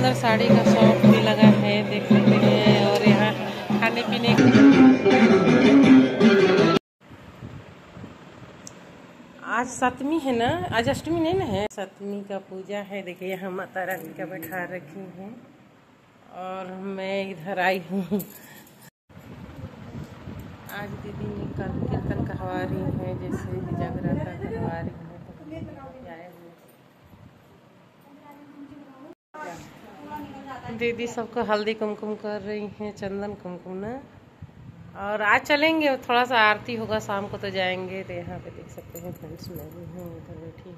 सुंदर साड़ी का शॉप भी लगा है, देख सकते हैं। और यहाँ खाने पीने आज सप्तमी है ना, आज अष्टमी नहीं ना है, सप्तमी का पूजा है। देखिए यहाँ माता रानी का बैठा रखी हैं और मैं इधर आई हूँ। आज दीदी कल कीर्तन कहवा रही है, जैसे जगराता कहवा रही है, तो आए हुए दीदी सबको हल्दी कुमकुम कर रही हैं, चंदन कुमकुम ना। और आज चलेंगे, थोड़ा सा आरती होगा शाम को तो जाएंगे। तो यहाँ पे देख सकते हैं फ्रेंड्स, मैं भी हूँ इधर बैठी हूँ।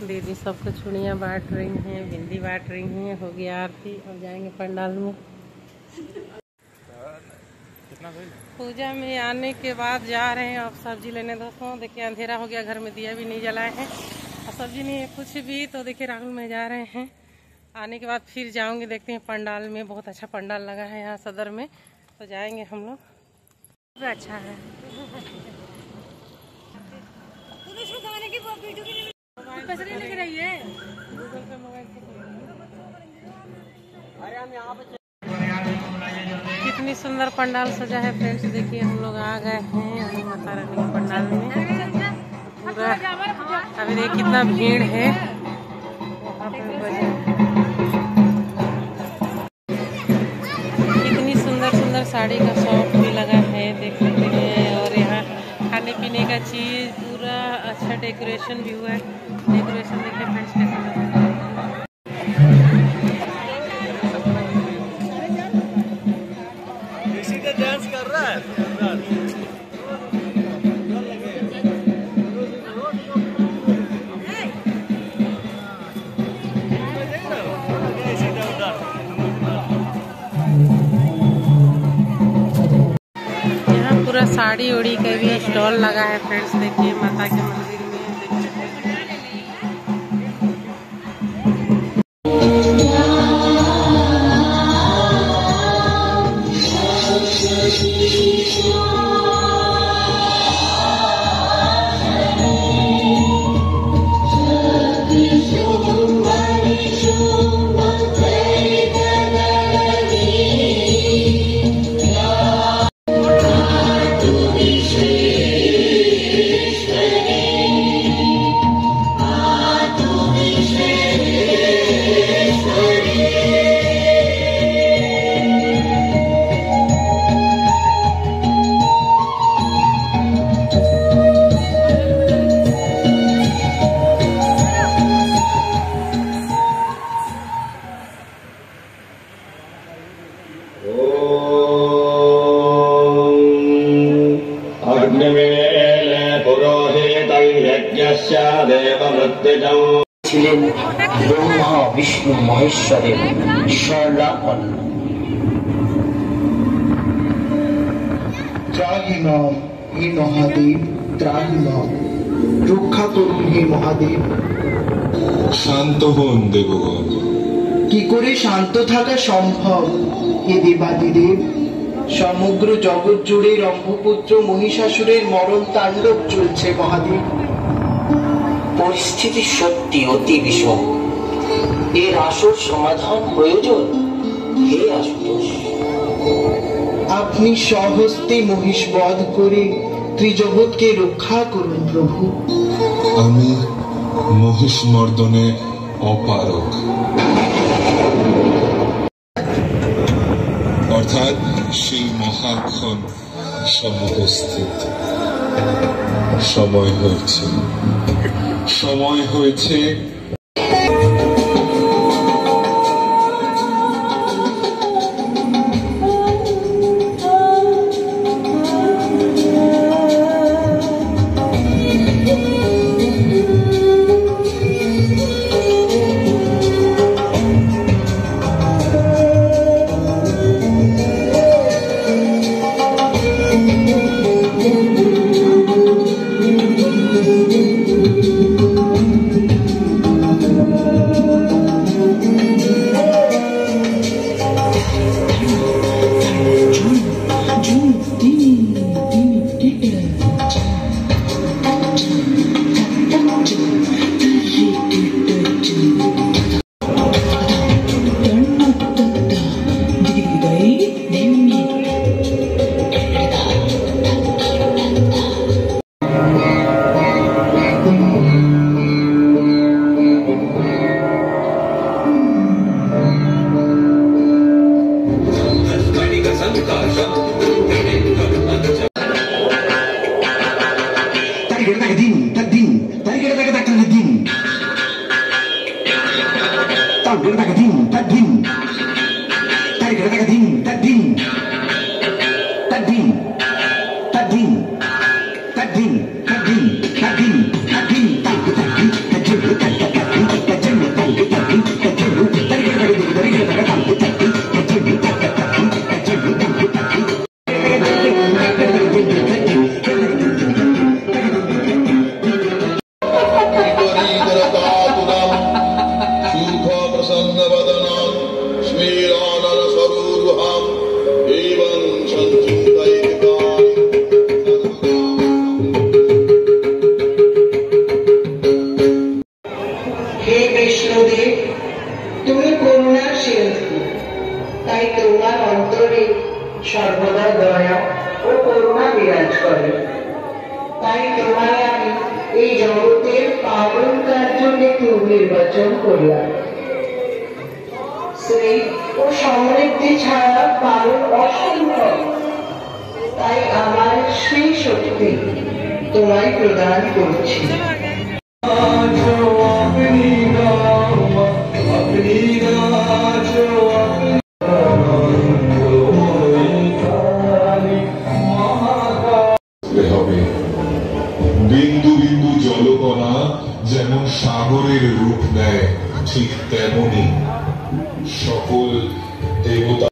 दीदी सबको चूड़ियाँ बांट रही हैं, बिंदी बांट रही हैं। हो गया आरती और जाएंगे पंडाल में। पूजा में आने के बाद जा रहे हैं अब सब्जी लेने। दोस्तों देखिए अंधेरा हो गया, घर में दिया भी नहीं जलाए हैं और सब्जी नहीं है कुछ भी। तो देखिए राहुल में जा रहे हैं, आने के बाद फिर जाऊंगी, देखते हैं पंडाल में। बहुत अच्छा पंडाल लगा है यहाँ सदर में, तो जाएंगे हम लोग। अच्छा है। कितनी सुंदर पंडाल सजा है फ्रेंड्स, देखिए हम लोग आ गए हैं अभी माता रानी के पंडाल में। पूरा अभी देखिए कितना भीड़ है वहाँ पे। कितनी सुंदर सुंदर साड़ी का शॉप भी लगा है, देख सकते हैं। और यहाँ खाने पीने का चीज पूरा अच्छा डेकोरेशन भी हुआ है। डेकोरेशन देखिए फ्रेंड्स कैसा लग रहा है। डांस कर रहा है। यहाँ पूरा साड़ी उड़ी का भी स्टॉल लगा है फ्रेंड्स, देखिए माता के मंदिर में। ছিলেন ব্রহ্মা বিষ্ণু মহেশ্বরের স্বর্ণাপন্ন। ত্রাহি মাম হে মহাদেব, ত্রাহি মাম, রক্ষা করুন হে মহাদেব। শান্ত হন দেবগণ। কি করে শান্ত থাকা সম্ভব হে দেবাদিদেব? সমগ্র জগৎ জুড়ে রম্ভপুত্র মহিষাসুরের মরণ তাণ্ডব চলছে মহাদেব। পরিস্থিতি সত্যি অতি বিষম, এর আসল সমাধান প্রয়োজন হে আশুতোষ। আপনি স্বহস্তে মহিষ বধ করে ত্রিজগৎকে রক্ষা করুন প্রভু। আমি মহিষ মর্দনে অপারগ, অর্থাৎ সেই মহাক্ষণ সমুপস্থিত। সময় হয়েছে, সময় হয়েছে। সর্বদা দয়া ও করুণা বিরাজ করে। তাই তোমায় আমি এই জগতের পাবন কার্য হেতু নির্বাচন করলাম। শ্রী ও সমৃদ্ধি ছাড়া পালন অসম্ভব, তাই আমার সেই শক্তি তোমায় প্রদান করছি। হবে বিন্দু বিন্দু জলকণা যেমন সাগরের রূপ নেয়, ঠিক তেমন